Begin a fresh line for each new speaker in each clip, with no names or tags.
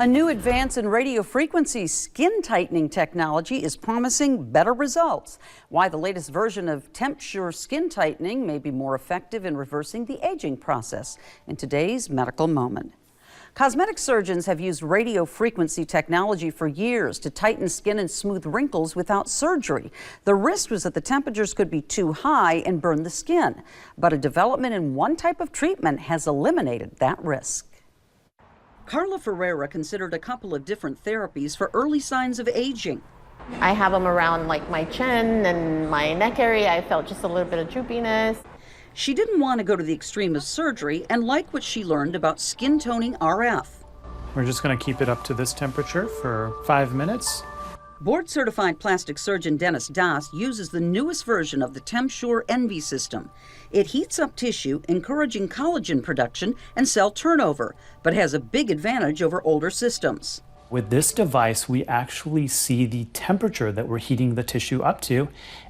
A new advance in radiofrequency skin tightening technology is promising better results. Why the latest version of TempSure skin tightening may be more effective in reversing the aging process in today's medical moment. Cosmetic surgeons have used radiofrequency technology for years to tighten skin and smooth wrinkles without surgery. The risk was that the temperatures could be too high and burn the skin. But a development in one type of treatment has eliminated that risk. Carla Ferreira considered a couple of different therapies for early signs of aging.
I have them around like my chin and my neck area. I felt just a little bit of droopiness.
She didn't want to go to the extreme of surgery and liked what she learned about SkinToning RF.
We're just going to keep it up to this temperature for 5 minutes.
Board-certified plastic surgeon Dennis Das uses the newest version of the TempSure Envi system. It heats up tissue, encouraging collagen production and cell turnover, but has a big advantage over older systems.
With this device, we actually see the temperature that we're heating the tissue up to,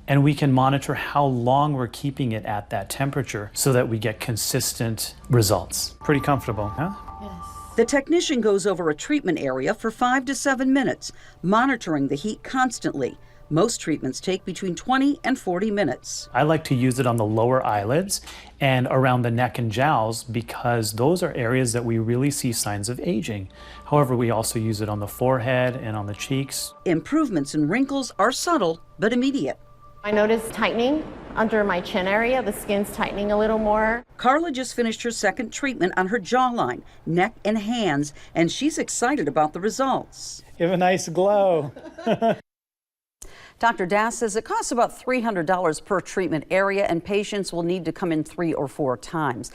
and we can monitor how long we're keeping it at that temperature so that we get consistent results. Pretty comfortable, huh?
Yes.
The technician goes over a treatment area for 5 to 7 minutes, monitoring the heat constantly. Most treatments take between 20 and 40 minutes.
I like to use it on the lower eyelids and around the neck and jowls because those are areas that we really see signs of aging. However, we also use it on the forehead and on the cheeks.
Improvements in wrinkles are subtle but immediate.
I noticed tightening under my chin area. The skin's tightening a little more.
Carla just finished her second treatment on her jawline, neck, and hands, and she's excited about the results.
You have a nice glow.
Dr. Das says it costs about $300 per treatment area, and patients will need to come in 3 or 4 times.